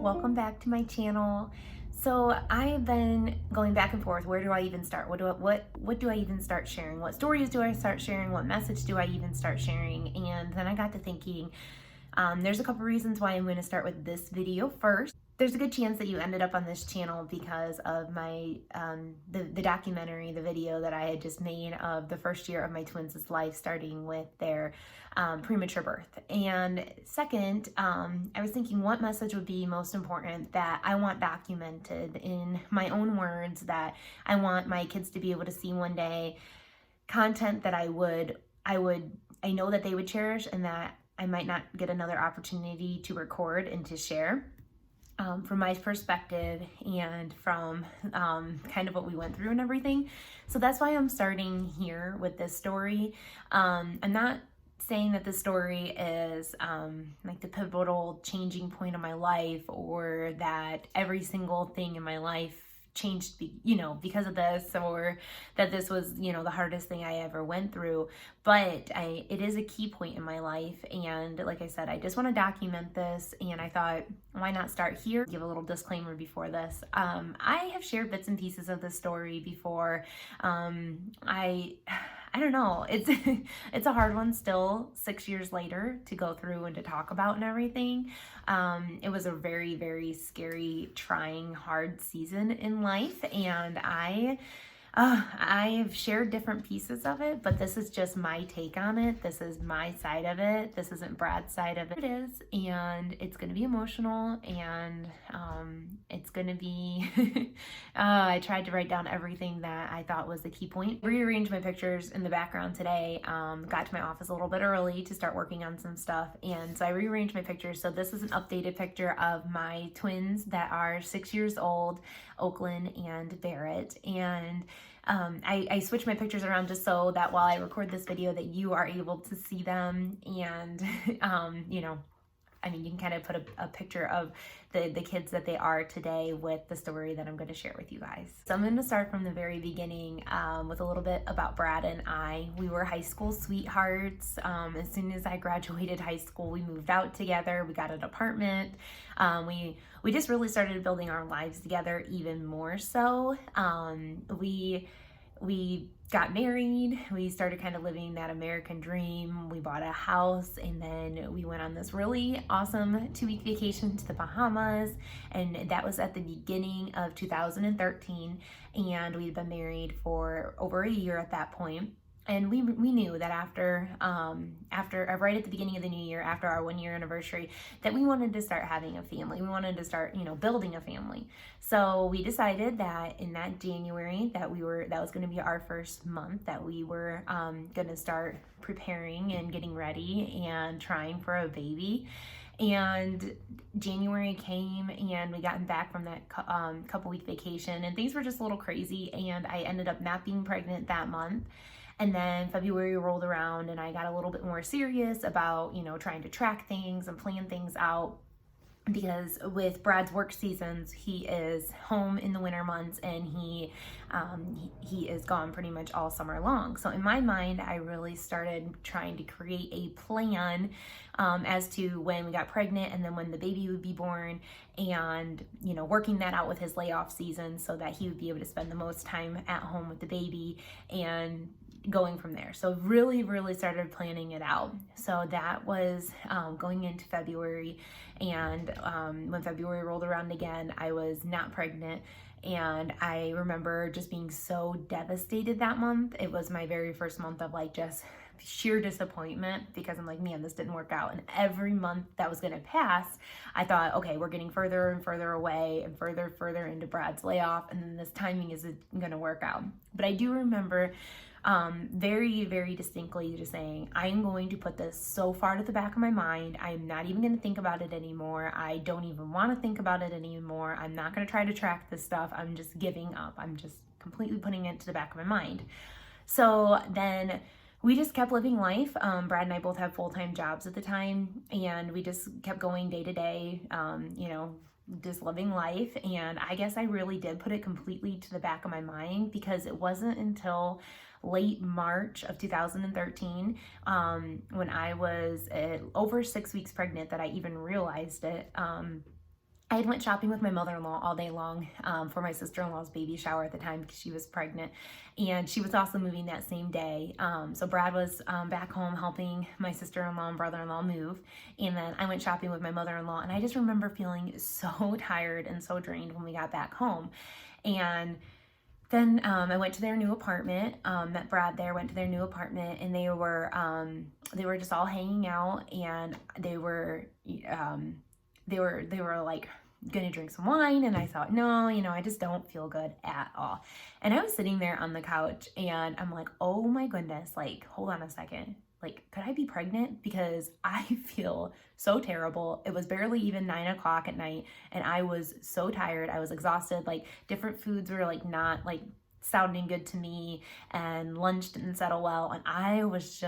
Welcome back to my channel. So I've been going back and forth. Where do I even start? What do I even start sharing? What stories do I start sharing? What message do I even start sharing? And then I got to thinking, there's a couple reasons why I'm going to start with this video first. There's a good chance that you ended up on this channel because of my the documentary, the video that I had just made of the first year of my twins' life, starting with their premature birth. And second, I was thinking what message would be most important that I want documented in my own words, that I want my kids to be able to see one day, content that I know that they would cherish and that I might not get another opportunity to record and to share. From my perspective and from kind of what we went through and everything. So that's why I'm starting here with this story. I'm not saying that the story is like the pivotal changing point of my life, or that every single thing in my life changed because of this, or that this was the hardest thing I ever went through. But it is a key point in my life, and like I said, I just want to document this, and I thought, why not start here? Give a little disclaimer before this. I have shared bits and pieces of this story before. I don't know, it's a hard one still 6 years later to go through and to talk about and everything. It was a very, very scary, trying, hard season in life, and I've shared different pieces of it, but this is just my take on it. This is my side of it. This isn't Brad's side of it. It is, and it's going to be emotional, and it's going to be, I tried to write down everything that I thought was the key point. Rearranged my pictures in the background today, got to my office a little bit early to start working on some stuff, and so I rearranged my pictures. So this is an updated picture of my twins that are 6 years old, Oakland and Barrett, and I switched my pictures around just so that while I record this video that you are able to see them, and you can kind of put a picture of the kids that they are today with the story that I'm going to share with you guys. So I'm going to start from the very beginning with a little bit about Brad and I. We were high school sweethearts. As soon as I graduated high school, we moved out together. We got an apartment. We just really started building our lives together even more so. We got married, we started kind of living that American dream, we bought a house, and then we went on this really awesome 2-week vacation to the Bahamas, and that was at the beginning of 2013, and we'd been married for over a year at that point. And we knew that after right at the beginning of the new year, after our 1-year anniversary, that we wanted to start having a family. We wanted to start, building a family. So we decided that in that January that was going to be our first month, that we were going to start preparing and getting ready and trying for a baby. And January came, and we gotten back from that couple week vacation, and things were just a little crazy, and I ended up not being pregnant that month. And then February rolled around, and I got a little bit more serious about, trying to track things and plan things out, because with Brad's work seasons, he is home in the winter months, and he is gone pretty much all summer long. So in my mind, I really started trying to create a plan as to when we got pregnant and then when the baby would be born, and working that out with his layoff season so that he would be able to spend the most time at home with the baby, and going from there. So really, really started planning it out. So that was going into February, and when February rolled around again, I was not pregnant, and I remember just being so devastated that month. It was my very first month of just sheer disappointment, because I'm like, man, this didn't work out. And every month that was going to pass, I thought, okay, we're getting further and further away and further into Brad's layoff, and then this timing isn't going to work out. But I do remember very, very distinctly just saying, I'm going to put this so far to the back of my mind. I'm not even going to think about it anymore. I don't even want to think about it anymore. I'm not going to try to track this stuff. I'm just giving up. I'm just completely putting it to the back of my mind. So then we just kept living life. Brad and I both had full-time jobs at the time, and we just kept going day to day, just living life. And I guess I really did put it completely to the back of my mind, because it wasn't until late March of 2013, when I was over 6 weeks pregnant, that I even realized it. I had went shopping with my mother-in-law all day long for my sister-in-law's baby shower at the time because she was pregnant, and she was also moving that same day. So Brad was back home helping my sister-in-law and brother-in-law move, and then I went shopping with my mother-in-law, and I just remember feeling so tired and so drained when we got back home. And then I went to their new apartment, met Brad there, went to their new apartment, and they were just all hanging out, and they were like gonna drink some wine, and I thought, no, I just don't feel good at all. And I was sitting there on the couch, and I'm like, oh my goodness, like, hold on a second. Like, could I be pregnant? Because I feel so terrible. It was barely even 9 o'clock at night, and I was so tired. I was exhausted. Like, different foods were like not like sounding good to me, and lunch didn't settle well, and I was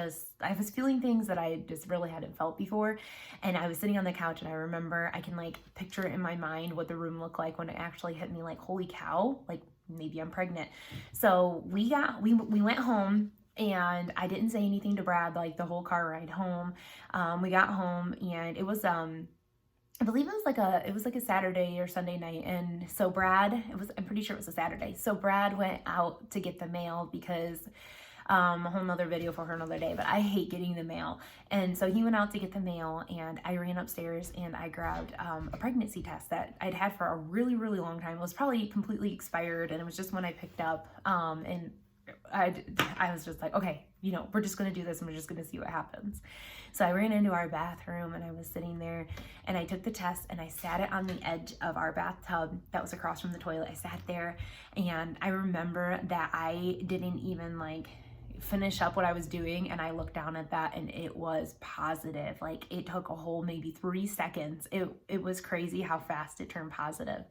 feeling things that I just really hadn't felt before. And I was sitting on the couch, and I remember I can like picture it in my mind what the room looked like when it actually hit me, like, holy cow, like maybe I'm pregnant. So we went home, and I didn't say anything to Brad like the whole car ride home. We got home, and it was I believe it was like a Saturday or Sunday night. And so I'm pretty sure it was a Saturday. So Brad went out to get the mail because a whole nother video for another day, but I hate getting the mail. And so he went out to get the mail, and I ran upstairs and I grabbed a pregnancy test that I'd had for a really, really long time. It was probably completely expired, and it was just one I picked up. And I was just like, okay, we're just going to do this, and we're just going to see what happens. So I ran into our bathroom, and I was sitting there, and I took the test, and I sat it on the edge of our bathtub that was across from the toilet. I sat there, and I remember that I didn't even like finish up what I was doing, and I looked down at that, and it was positive. Like, it took a whole maybe 3 seconds. It was crazy how fast it turned positive.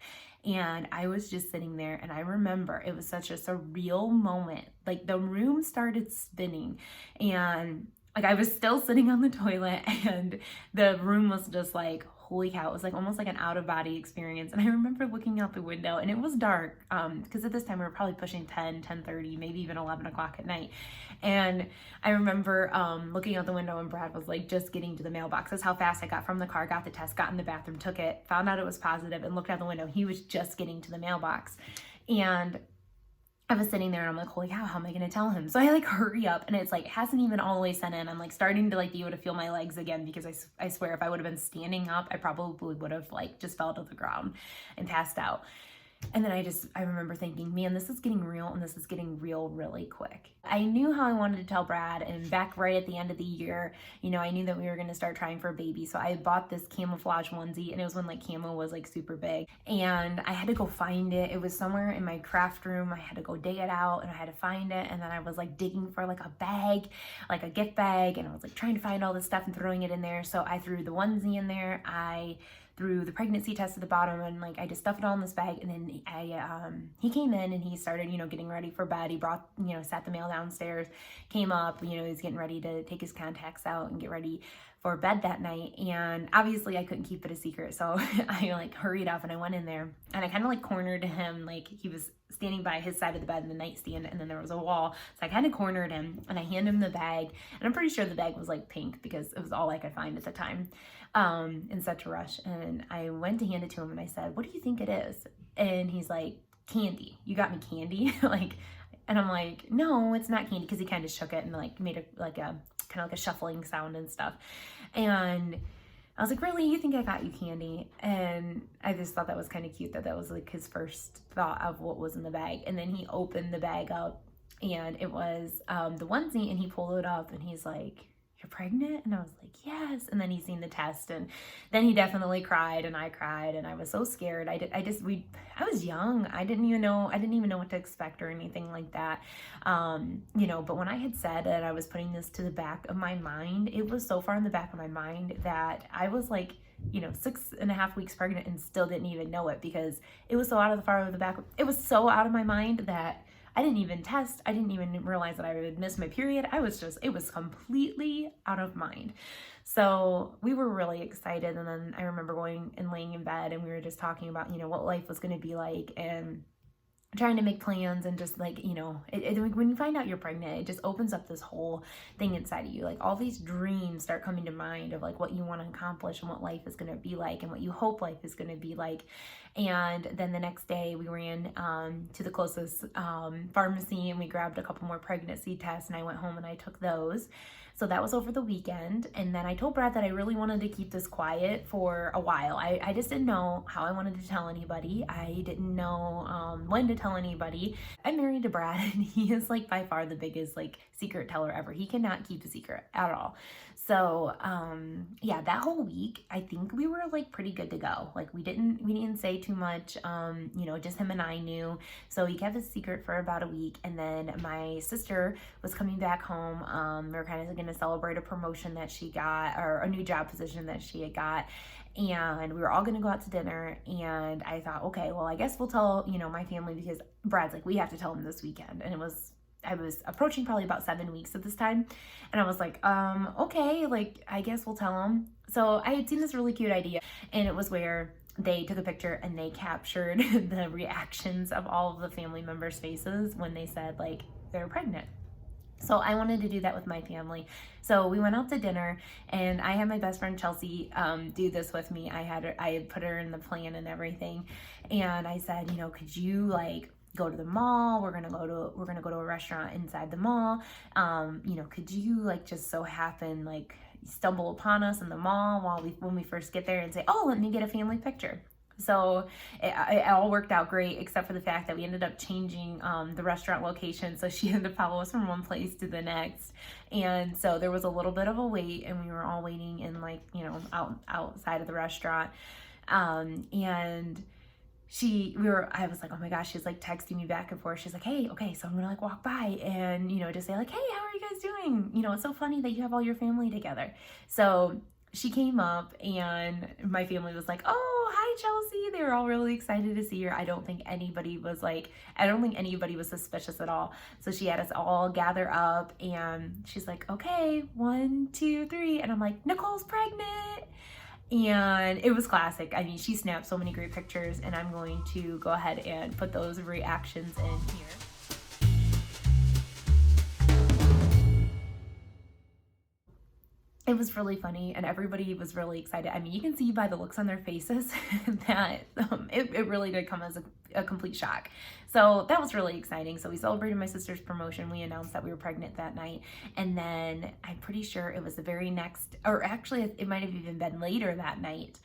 And I was just sitting there, and I remember it was such a surreal moment. Like, the room started spinning, and like I was still sitting on the toilet, and the room was just like, holy cow. It was like almost like an out-of-body experience. And I remember looking out the window, and it was dark because at this time we were probably pushing 10:30, maybe even 11 o'clock at night. And I remember looking out the window, and Brad was like just getting to the mailbox. That's how fast I got from the car, got the test, got in the bathroom, took it, found out it was positive, and looked out the window. He was just getting to the mailbox. And I was sitting there, and I'm like, holy cow, how am I going to tell him? So I like hurry up, and it's like, hasn't even all the way sent in. I'm like starting to like be able to feel my legs again, because I swear if I would have been standing up, I probably would have like just fell to the ground and passed out. And then I remember thinking, man, this is getting real, and this is getting real really quick. I knew how I wanted to tell Brad, and back right at the end of the year, I knew that we were going to start trying for a baby. So I bought this camouflage onesie, and it was when like camo was like super big, and I had to go find it. It was somewhere in my craft room. I had to go dig it out, and I had to find it. And then I was like digging for like a bag, like a gift bag, and I was like trying to find all this stuff and throwing it in there. So I threw the onesie in there. I threw the pregnancy test at the bottom, and like I just stuffed it all in this bag. And then he came in, and he started getting ready for bed. He brought sat the mail downstairs, came up, he was getting ready to take his contacts out and get ready for bed that night. And obviously I couldn't keep it a secret, so I like hurried up, and I went in there, and I kind of like cornered him. Like, he was standing by his side of the bed in the nightstand, and then there was a wall, so I kind of cornered him, and I handed him the bag. And I'm pretty sure the bag was like pink, because it was all I could find at the time, in such a rush. And I went to hand it to him, and I said, what do you think it is? And he's like, candy. You got me candy? Like, and I'm like, no, it's not candy, because he kind of shook it and like made a kind of like a shuffling sound and stuff. And I was like, really? You think I got you candy? And I just thought that was kind of cute that was like his first thought of what was in the bag. And then he opened the bag up, and it was the onesie, and he pulled it up, and he's like, you're pregnant? And I was like, yes. And then he seen the test, and then he definitely cried, and I cried, and I was so scared. I was young. I didn't even know what to expect or anything like that. But when I had said that I was putting this to the back of my mind, it was so far in the back of my mind that I was like, 6.5 weeks pregnant and still didn't even know it, because it was so it was so out of my mind that I didn't even test. I didn't even realize that I would miss my period. It was completely out of mind. So we were really excited. And then I remember going and laying in bed, and we were just talking about, what life was going to be like. And trying to make plans and just like, when you find out you're pregnant, it just opens up this whole thing inside of you. Like all these dreams start coming to mind of like what you want to accomplish and what life is going to be like and what you hope life is going to be like. And then the next day we ran to the closest pharmacy and we grabbed a couple more pregnancy tests, and I went home and I took those. So that was over the weekend. And then I told Brad that I really wanted to keep this quiet for a while. I just didn't know how I wanted to tell anybody. I didn't know when to tell anybody. I'm married to Brad, and he is like by far the biggest like secret teller ever. He cannot keep a secret at all. So yeah, that whole week I think we were like pretty good to go. Like we didn't say too much. Just him and I knew. So he kept his secret for about a week, and then my sister was coming back home. We were kind of going to celebrate a promotion that she got, or a new job position that she had got, and we were all going to go out to dinner. And I thought, okay, well, I guess we'll tell my family, because Brad's like, we have to tell him this weekend. And I was approaching probably about 7 weeks at this time. And I was like, okay, like, I guess we'll tell him. So I had seen this really cute idea, and it was where they took a picture and they captured the reactions of all of the family members' faces when they said like they were pregnant. So I wanted to do that with my family. So we went out to dinner, and I had my best friend Chelsea do this with me. I had put her in the plan and everything. And I said, could you like go to the mall? We're gonna go to a restaurant inside the mall. Could you like just so happen like stumble upon us in the mall when we first get there and say, oh, let me get a family picture. So it all worked out great, except for the fact that we ended up changing the restaurant location. So she had to follow us from one place to the next. And so there was a little bit of a wait, and we were all waiting in like, outside of the restaurant. And I was like, oh my gosh, she's like texting me back and forth. She's like, hey, okay, so I'm gonna like walk by and, just say like, hey, how are you guys doing? It's so funny that you have all your family together. So she came up, and my family was like, oh, hi, Chelsea. They were all really excited to see her. I don't think anybody was suspicious at all. So she had us all gather up, and she's like, okay, 1, 2, 3. And I'm like, Nicole's pregnant. And it was classic. I mean, she snapped so many great pictures, and I'm going to go ahead and put those reactions in here. It was really funny, and everybody was really excited. I mean, you can see by the looks on their faces that it really did come as a complete shock. So that was really exciting. So we celebrated my sister's promotion. We announced that we were pregnant that night. And then I'm pretty sure it was the very next, or actually it might have even been later that night.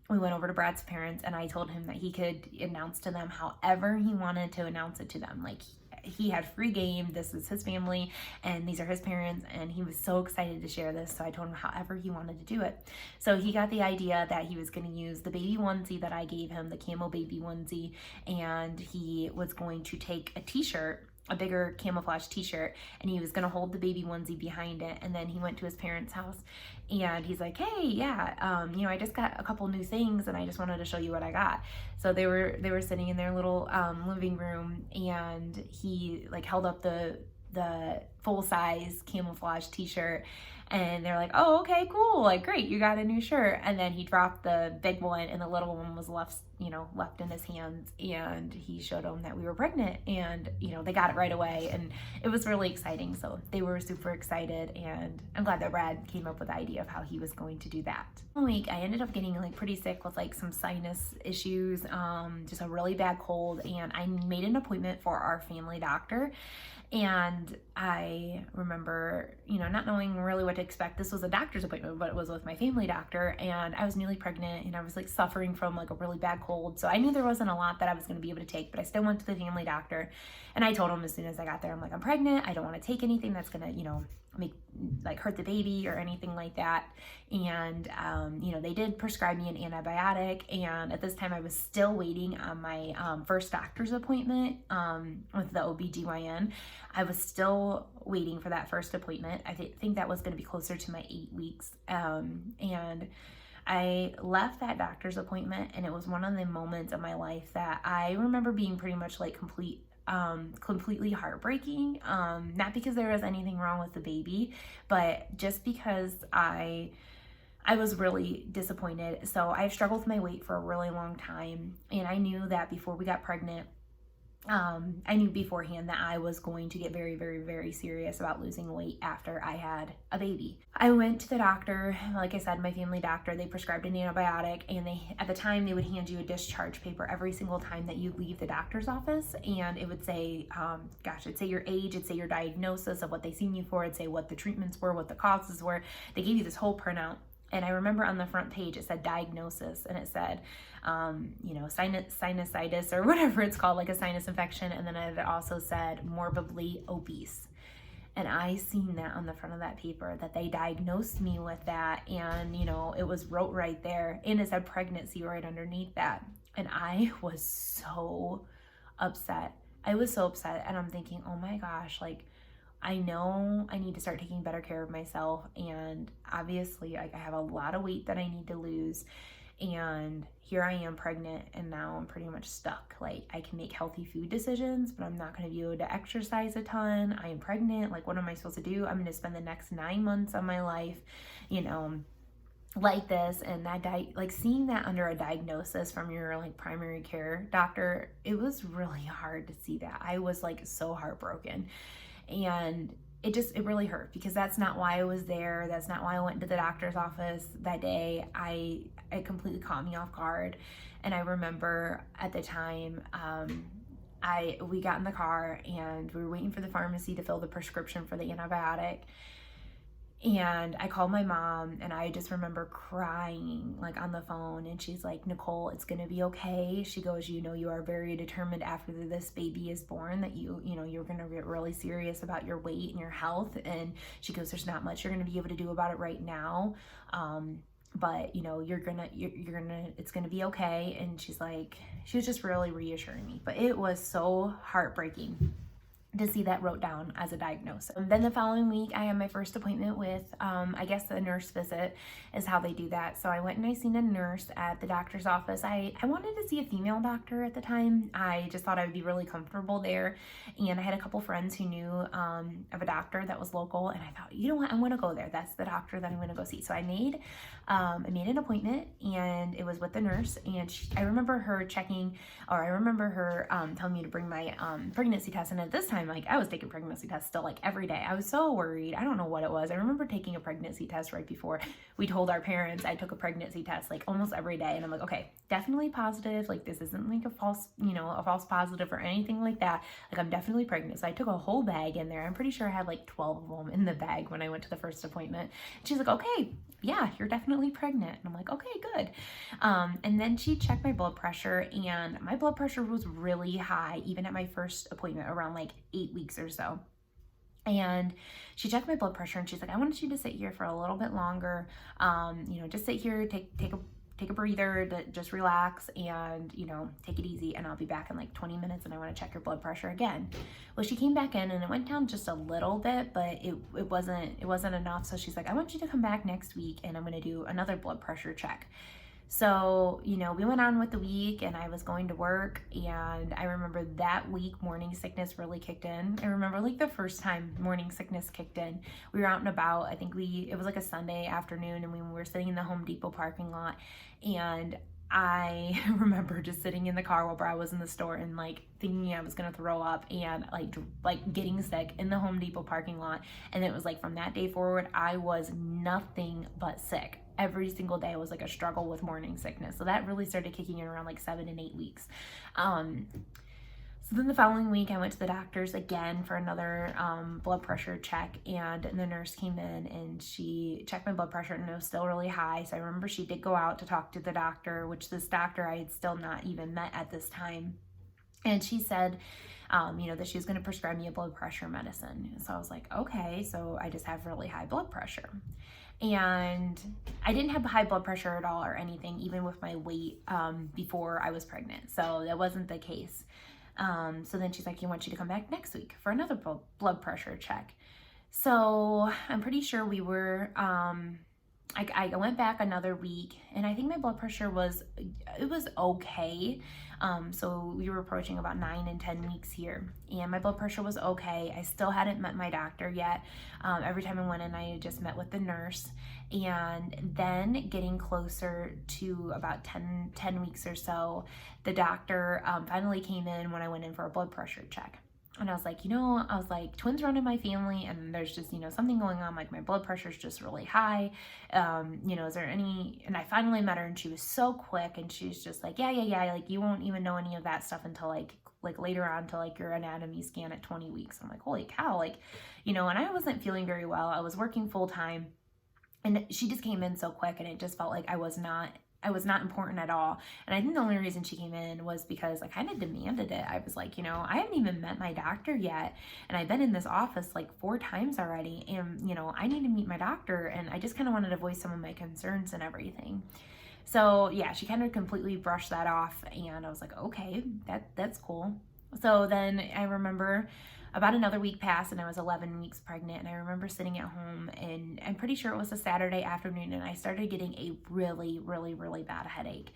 We went over to Brad's parents, and I told him that he could announce to them however he wanted to announce it to them. Like, he had free game. This is his family, and these are his parents, and he was so excited to share this. So I told him however he wanted to do it. So he got the idea that he was going to use the baby onesie that I gave him, the camo baby onesie, and he was going to take a t-shirt, a bigger camouflage t-shirt, and he was going to hold the baby onesie behind it. And then he went to his parents' house, and he's like, hey, yeah, I just got a couple new things, and I just wanted to show you what I got. So they were sitting in their little living room, and he like held up the full-size camouflage t-shirt, and they're like, oh, okay, cool, like, great, you got a new shirt. And then he dropped the big one, and the little one was left in his hands, and he showed them that we were pregnant, and they got it right away, and it was really exciting. So they were super excited, and I'm glad that Brad came up with the idea of how he was going to do that. One week I ended up getting like pretty sick with like some sinus issues, just a really bad cold, and I made an appointment for our family doctor. And I remember, not knowing really what to expect. This was a doctor's appointment, but it was with my family doctor, and I was newly pregnant, and I was like suffering from like a really bad cold. So I knew there wasn't a lot that I was going to be able to take, but I still went to the family doctor, and I told him as soon as I got there, I'm like, I'm pregnant. I don't want to take anything that's going to, hurt the baby or anything like that. And, they did prescribe me an antibiotic. And at this time I was still waiting on my first doctor's appointment with the OBGYN. I was still waiting for that first appointment. I think that was going to be closer to my 8 weeks. And I left that doctor's appointment, and it was one of the moments of my life that I remember being pretty much like completely heartbreaking. Not because there was anything wrong with the baby, but just because I was really disappointed. So I've struggled with my weight for a really long time, and I knew that before we got pregnant, I knew beforehand that I was going to get very, very, very serious about losing weight after I had a baby. I went to the doctor, like I said, my family doctor. They prescribed an antibiotic, and at the time they would hand you a discharge paper every single time that you leave the doctor's office, and it would say, it'd say your age, it'd say your diagnosis of what they seen you for, it'd say what the treatments were, what the causes were. They gave you this whole printout. And I remember on the front page, it said diagnosis, and it said, sinusitis or whatever it's called, like a sinus infection. And then it also said morbidly obese. And I seen that on the front of that paper, that they diagnosed me with that. And, it was wrote right there, and it said pregnancy right underneath that. And I was so upset. And I'm thinking, oh my gosh, like, I know I need to start taking better care of myself, and obviously I have a lot of weight that I need to lose, and here I am pregnant, and now I'm pretty much stuck. Like, I can make healthy food decisions, but I'm not going to be able to exercise a ton. I am pregnant. Like, what am I supposed to do? I'm going to spend the next 9 months of my life, like this. And that seeing that under a diagnosis from your like primary care doctor, it was really hard to see that. I was like so heartbroken. And it really hurt, because that's not why I was there. That's not why I went to the doctor's office that day. It completely caught me off guard. And I remember at the time, we got in the car and we were waiting for the pharmacy to fill the prescription for the antibiotic. And I called my mom, and I just remember crying like on the phone, and she's like, Nicole, it's gonna be okay. She goes, you are very determined after this baby is born that you're gonna get really serious about your weight and your health. And she goes, there's not much you're gonna be able to do about it right now. But it's gonna be okay. And she was just really reassuring me, but it was so heartbreaking to see that wrote down as a diagnosis. Then the following week, I had my first appointment with, I guess a nurse visit is how they do that. So I went and I seen a nurse at the doctor's office. I wanted to see a female doctor at the time. I just thought I would be really comfortable there. And I had a couple friends who knew of a doctor that was local, and I thought, you know what, I'm gonna go there. That's the doctor that I'm gonna go see. So I made an appointment, and it was with the nurse. And I remember her telling me to bring my pregnancy test. And at this time, like, I was taking pregnancy tests still like every day. I was so worried. I don't know what it was. I remember taking a pregnancy test right before we told our parents. I took a pregnancy test like almost every day, and I'm like, okay, definitely positive. Like, this isn't like a false positive or anything like that. Like, I'm definitely pregnant. So I took a whole bag in there. I'm pretty sure I had like 12 of them in the bag when I went to the first appointment. And she's like, okay, yeah, you're definitely pregnant. And I'm like, okay, good. And then she checked my blood pressure, and my blood pressure was really high, even at my first appointment, around like 8 weeks or so. And she checked my blood pressure, and she's like, I wanted you to sit here for a little bit longer. Just sit here, take a breather, to just relax, and take it easy, and I'll be back in like 20 minutes, and I want to check your blood pressure again. Well, she came back in, and it went down just a little bit, but it wasn't enough. So she's like, I want you to come back next week, and I'm going to do another blood pressure check. So, we went on with the week, and I was going to work, and I remember that week morning sickness really kicked in. I remember like the first time morning sickness kicked in, we were out and about. I think it was like a Sunday afternoon, and we were sitting in the Home Depot parking lot, and I remember just sitting in the car while Brad was in the store and like thinking I was gonna throw up, and like getting sick in the Home Depot parking lot. And it was like from that day forward, I was nothing but sick. Every single day was like a struggle with morning sickness. So that really started kicking in around like 7 and 8 weeks. So then the following week, I went to the doctor's again for another blood pressure check, and the nurse came in and she checked my blood pressure, and it was still really high. So I remember she did go out to talk to the doctor, which this doctor I had still not even met at this time. And she said, that she was going to prescribe me a blood pressure medicine. So I was like, okay, so I just have really high blood pressure. And I didn't have high blood pressure at all or anything, even with my weight before I was pregnant. So that wasn't the case. So then she's like, I want you to come back next week for another blood pressure check. So I'm pretty sure we were I went back another week, and I think my blood pressure was, it was okay. So we were approaching about 9 and 10 weeks here, and my blood pressure was okay. I still hadn't met my doctor yet. Every time I went in, I just met with the nurse. And then getting closer to about 10 weeks or so, the doctor finally came in when I went in for a blood pressure check. And I was like, twins run in my family, and there's just, something going on. Like, my blood pressure is just really high. Is there any, and I finally met her, and she was so quick, and she was just like, yeah. Like, you won't even know any of that stuff until like later on, to like your anatomy scan at 20 weeks. I'm like, holy cow. Like, and I wasn't feeling very well. I was working full time, and she just came in so quick, and it just felt like I was not important at all. And I think the only reason she came in was because I kind of demanded it. I was like, I haven't even met my doctor yet, and I've been in this office like 4 times already, and I need to meet my doctor, and I just kind of wanted to voice some of my concerns and everything. So yeah, she kind of completely brushed that off, and I was like, okay, that's cool. So then I remember about another week passed, and I was 11 weeks pregnant, and I remember sitting at home, and I'm pretty sure it was a Saturday afternoon, and I started getting a really, really, really bad headache.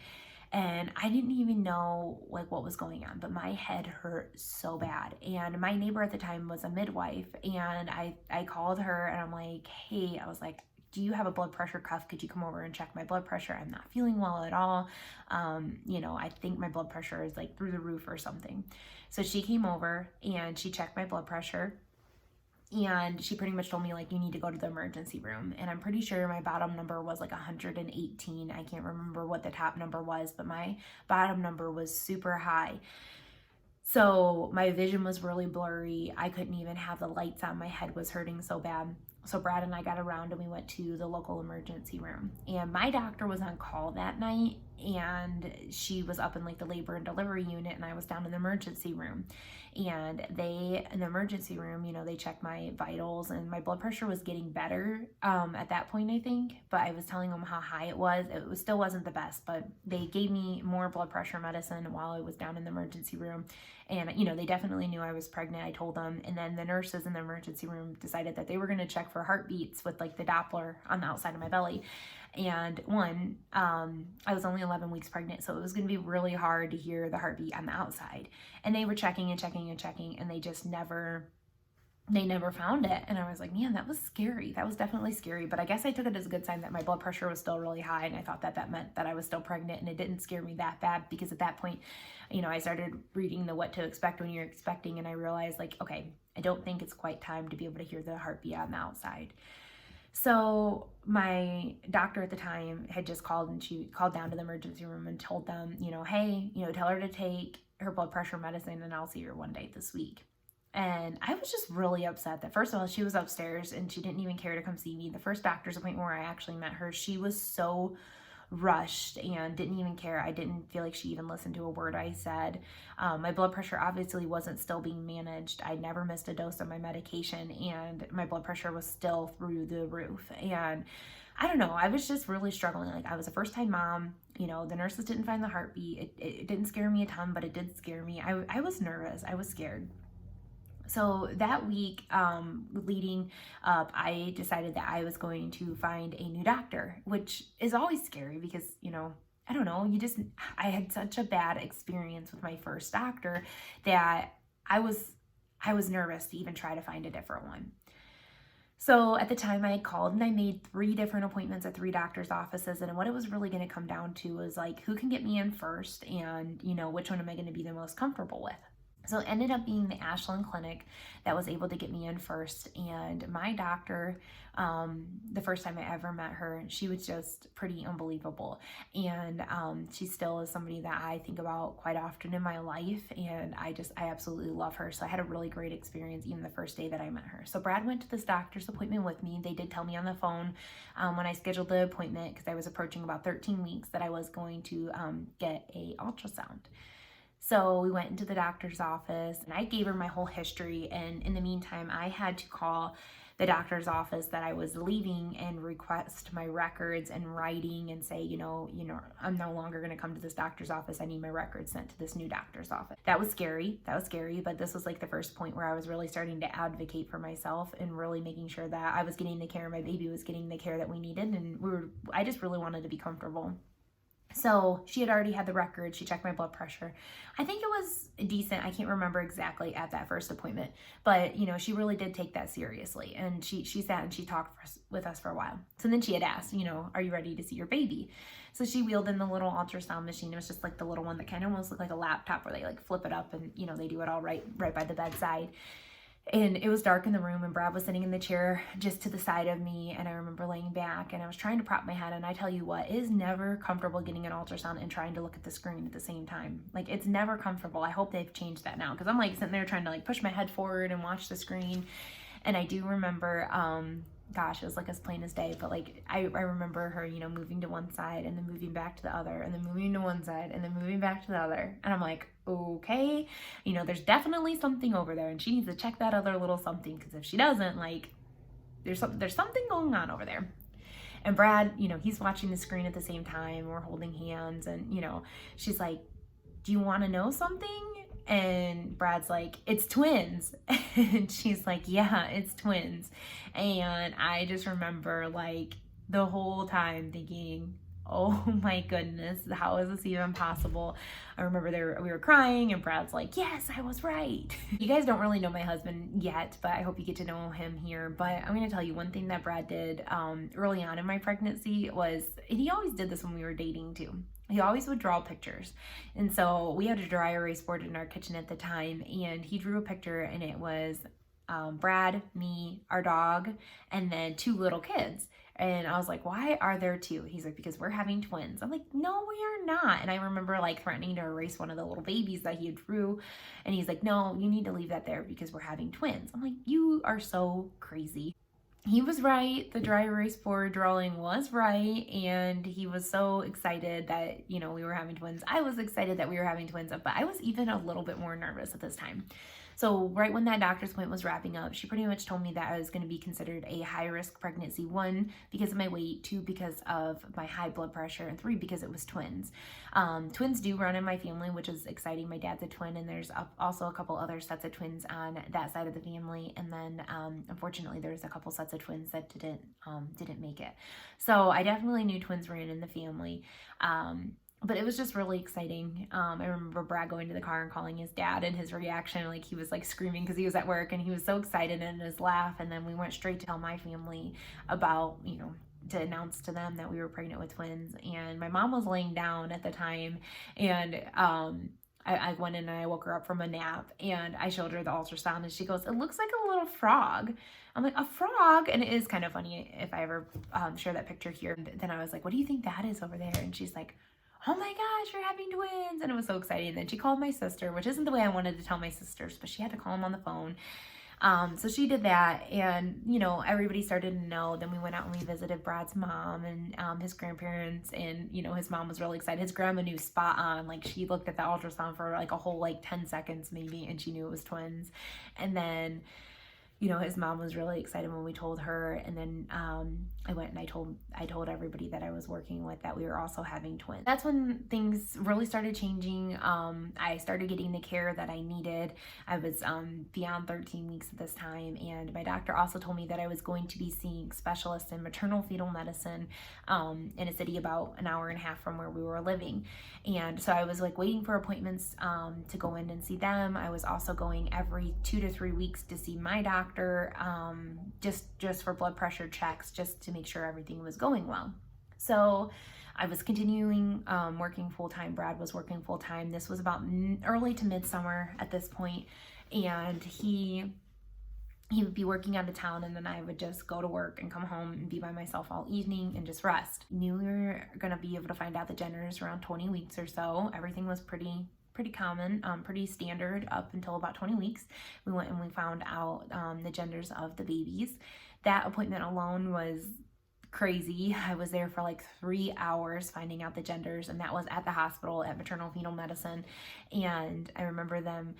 And I didn't even know like what was going on, but my head hurt so bad. And my neighbor at the time was a midwife, and I called her, and I'm like, hey, I was like, do you have a blood pressure cuff? Could you come over and check my blood pressure? I'm not feeling well at all. I think my blood pressure is like through the roof or something. So she came over, and she checked my blood pressure, and she pretty much told me, like, you need to go to the emergency room. And I'm pretty sure my bottom number was like 118. I can't remember what the top number was, but my bottom number was super high. So my vision was really blurry. I couldn't even have the lights on. My head was hurting so bad. So Brad and I got around, and we went to the local emergency room. And my doctor was on call that night, and she was up in like the labor and delivery unit, and I was down in the emergency room. And in the emergency room, they checked my vitals, and my blood pressure was getting better at that point, I think. But I was telling them how high it was. Still wasn't the best, but they gave me more blood pressure medicine while I was down in the emergency room. And, they definitely knew I was pregnant. I told them. And then the nurses in the emergency room decided that they were going to check for heartbeats with like the Doppler on the outside of my belly. And I was only 11 weeks pregnant, so it was going to be really hard to hear the heartbeat on the outside. And they were checking and checking and checking, and they never found it. And I was like, man, that was scary. That was definitely scary. But I guess I took it as a good sign that my blood pressure was still really high, and I thought that meant that I was still pregnant, and it didn't scare me that bad, because at that point, I started reading the what to expect when you're expecting, and I realized, like, okay, I don't think it's quite time to be able to hear the heartbeat on the outside. So my doctor at the time had just called, and she called down to the emergency room and told them, hey, tell her to take her blood pressure medicine, and I'll see her one day this week. And I was just really upset that, first of all, she was upstairs and she didn't even care to come see me. The first doctor's appointment where I actually met her, she was so rushed and didn't even care. I didn't feel like she even listened to a word I said. My blood pressure obviously wasn't still being managed. I never missed a dose of my medication, and my blood pressure was still through the roof. And I don't know, I was just really struggling. Like, I was a first-time mom. The nurses didn't find the heartbeat. It didn't scare me a ton, but it did scare me. I was nervous. I was scared. So that week leading up, I decided that I was going to find a new doctor, which is always scary because, I don't know, I had such a bad experience with my first doctor that I was nervous to even try to find a different one. So at the time, I called, and I made 3 different appointments at 3 doctor's offices. And what it was really going to come down to was like, who can get me in first, and, which one am I going to be the most comfortable with? So it ended up being the Ashland Clinic that was able to get me in first. And my doctor, the first time I ever met her, she was just pretty unbelievable. And she still is somebody that I think about quite often in my life. And I absolutely love her. So I had a really great experience even the first day that I met her. So Brad went to this doctor's appointment with me. They did tell me on the phone when I scheduled the appointment, because I was approaching about 13 weeks, that I was going to get a ultrasound. So we went into the doctor's office, and I gave her my whole history. And in the meantime, I had to call the doctor's office that I was leaving and request my records in writing and say, I'm no longer going to come to this doctor's office. I need my records sent to this new doctor's office. That was scary. But this was like the first point where I was really starting to advocate for myself and really making sure that I was getting the care, my baby was getting the care that we needed. And I just really wanted to be comfortable. So she had already had the record. She checked my blood pressure. I think it was decent. I can't remember exactly at that first appointment, but she really did take that seriously. And she sat and she talked with us for a while. So then she had asked, are you ready to see your baby? So she wheeled in the little ultrasound machine. It was just like the little one that kind of almost looked like a laptop where they like flip it up and, they do it all right by the bedside. And it was dark in the room, and Brad was sitting in the chair just to the side of me, and I remember laying back and I was trying to prop my head, and I tell you what, it is never comfortable getting an ultrasound and trying to look at the screen at the same time. Like, it's never comfortable. I hope they've changed that now, because I'm like sitting there trying to like push my head forward and watch the screen. And I do remember, gosh, it was like as plain as day, but like I remember her, moving to one side and then moving back to the other and then moving to one side and then moving back to the other. And I'm like, okay, there's definitely something over there and she needs to check that other little something, because if she doesn't, like, there's something going on over there. And Brad, he's watching the screen at the same time. We're holding hands, and she's like, do you want to know something? And Brad's like, it's twins. And she's like, yeah, it's twins. And I just remember like the whole time thinking, oh my goodness, how is this even possible? I remember we were crying, and Brad's like, yes, I was right. You guys don't really know my husband yet, but I hope you get to know him here. But I'm going to tell you one thing that Brad did early on in my pregnancy was, and he always did this when we were dating too, he always would draw pictures. And so we had a dry erase board in our kitchen at the time, and he drew a picture, and it was Brad, me, our dog, and then 2 little kids. And I was like, why are there 2? He's like, because we're having twins. I'm like, no, we are not. And I remember like threatening to erase one of the little babies that he drew. And he's like, no, you need to leave that there because we're having twins. I'm like, you are so crazy. He was right. The dry erase board drawing was right. And he was so excited that, we were having twins. I was excited that we were having twins, but I was even a little bit more nervous at this time. So right when that doctor's appointment was wrapping up, she pretty much told me that I was going to be considered a high-risk pregnancy, 1, because of my weight, 2, because of my high blood pressure, and 3, because it was twins. Twins do run in my family, which is exciting. My dad's a twin, and there's also a couple other sets of twins on that side of the family. And then, unfortunately, there's a couple sets of twins that didn't make it. So I definitely knew twins ran in the family. But it was just really exciting. I remember Brad going to the car and calling his dad, and his reaction, like he was like screaming because he was at work, and he was so excited, and his laugh. And then we went straight to tell my family about, to announce to them that we were pregnant with twins. And my mom was laying down at the time, and I went in and I woke her up from a nap, and I showed her the ultrasound, and she goes, it looks like a little frog. I'm like, a frog? And it is kind of funny if I ever share that picture here. And then I was like, what do you think that is over there? And she's like, oh my gosh, you're having twins. And it was so exciting. And then she called my sister, which isn't the way I wanted to tell my sisters, but she had to call them on the phone. So she did that, and, everybody started to know. Then we went out and we visited Brad's mom and his grandparents, and, his mom was really excited. His grandma knew spot on. Like, she looked at the ultrasound for like a whole, 10 seconds maybe, and she knew it was twins. And then, his mom was really excited when we told her. And then I went and I told everybody that I was working with that we were also having twins. That's when things really started changing. I started getting the care that I needed. I was beyond 13 weeks at this time, and my doctor also told me that I was going to be seeing specialists in maternal fetal medicine in a city about an hour and a half from where we were living. And so I was like waiting for appointments to go in and see them. I was also going every 2 to 3 weeks to see my doctor, just for blood pressure checks, just to make sure everything was going well. So I was continuing working full-time. Brad was working full-time. This was about early to midsummer at this point, and he would be working out of town, and then I would just go to work and come home and be by myself all evening and just rest. Knew we were going to be able to find out the genders around 20 weeks or so. Everything was pretty common, pretty standard up until about 20 weeks. We went and we found out the genders of the babies. That appointment alone was crazy. I was there for like 3 hours finding out the genders, and that was at the hospital at maternal fetal medicine. And I remember them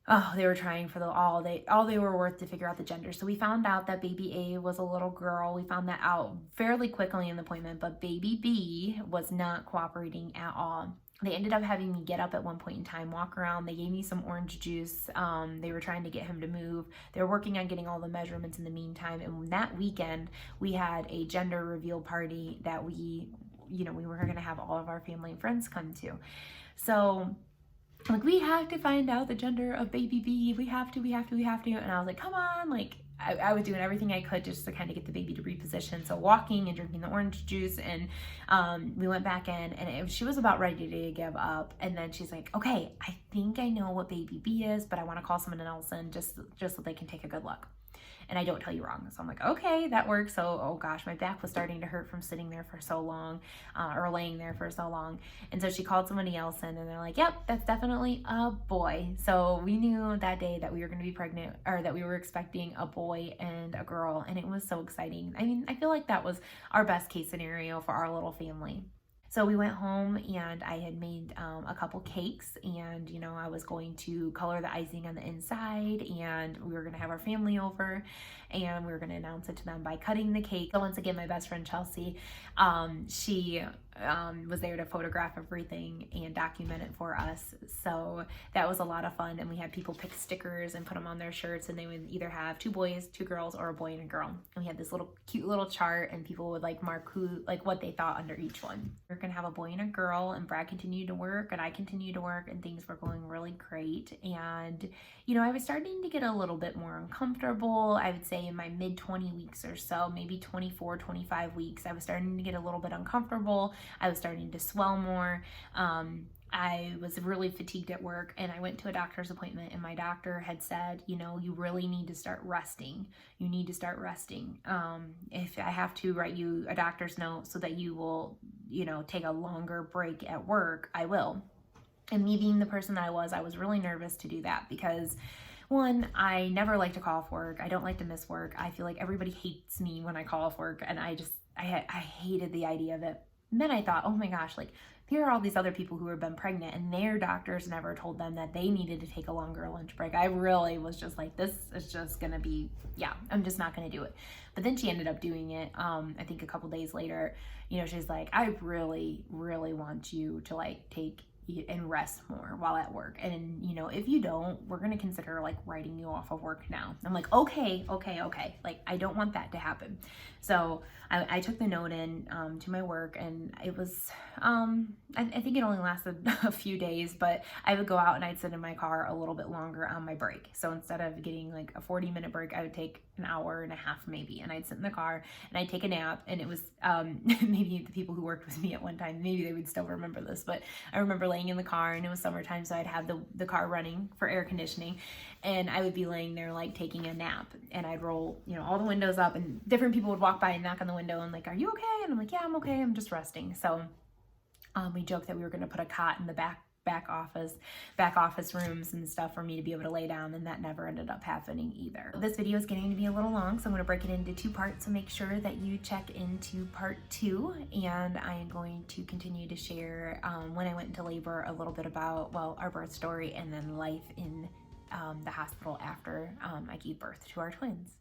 oh, they were trying for all they were worth to figure out the gender. So we found out that baby A was a little girl. We found that out fairly quickly in the appointment, but baby B was not cooperating at all. They ended up having me get up at one point in time, walk around. They gave me some orange juice. They were trying to get him to move. They were working on getting all the measurements in the meantime. And that weekend, we had a gender reveal party that we were going to have all of our family and friends come to. So like, we have to find out the gender of baby B. We have to. And I was like, come on. Like, I was doing everything I could just to kind of get the baby to reposition. So walking and drinking the orange juice, and we went back in, and she was about ready to give up. And then she's like, okay, I think I know what baby B is, but I want to call someone else in just so they can take a good look. And I don't tell you wrong. So I'm like, okay, that works. So, oh gosh, my back was starting to hurt from sitting there for so long, or laying there for so long. And so she called somebody else in, and they're like, yep, that's definitely a boy. So we knew that day that we were going to be pregnant, or that we were expecting a boy and a girl. And it was so exciting. I mean, I feel like that was our best case scenario for our little family. So we went home, and I had made a couple cakes, and I was going to color the icing on the inside, and we were going to have our family over, and we were going to announce it to them by cutting the cake. So once again, my best friend Chelsea, she was there to photograph everything and document it for us. So that was a lot of fun, and we had people pick stickers and put them on their shirts, and they would either have 2 boys, 2 girls, or a boy and a girl. And we had this little cute little chart, and people would like mark what they thought under each one. We were gonna have a boy and a girl, and Brad continued to work and I continued to work, and things were going really great. And I was starting to get a little bit more uncomfortable. I would say in my mid 20 weeks or so, maybe 24, 25 weeks, I was starting to get a little bit uncomfortable. I was starting to swell more. I was really fatigued at work, and I went to a doctor's appointment, and my doctor had said, you really need to start resting. You need to start resting. If I have to write you a doctor's note so that you will, take a longer break at work, I will. And me being the person that I was really nervous to do that because, one, I never like to call off work. I don't like to miss work. I feel like everybody hates me when I call off work, and I hated the idea of it. And then I thought, oh my gosh, like, here are all these other people who have been pregnant, and their doctors never told them that they needed to take a longer lunch break. I really was just like, this is just gonna be, I'm just not gonna do it. But then she ended up doing it. I think a couple days later, she's like, I really, really want you to like take and rest more while at work. And, if you don't, we're going to consider like writing you off of work now. I'm like, okay. Like, I don't want that to happen. So I took the note in to my work, and it was, I think it only lasted a few days, but I would go out and I'd sit in my car a little bit longer on my break. So instead of getting like a 40-minute break, I would take an hour and a half maybe, and I'd sit in the car and I'd take a nap. And it was maybe the people who worked with me at one time, maybe they would still remember this, but I remember laying in the car, and it was summertime, so I'd have the car running for air conditioning, and I would be laying there like taking a nap, and I'd roll all the windows up, and different people would walk by and knock on the window and like, are you okay? And I'm like, yeah, I'm okay, I'm just resting. So we joked that we were going to put a cot in the back office rooms and stuff for me to be able to lay down, and that never ended up happening either. This video is getting to be a little long, so I'm going to break it into 2 parts, so make sure that you check into part 2, and I am going to continue to share when I went into labor, a little bit about, our birth story, and then life in the hospital after I gave birth to our twins.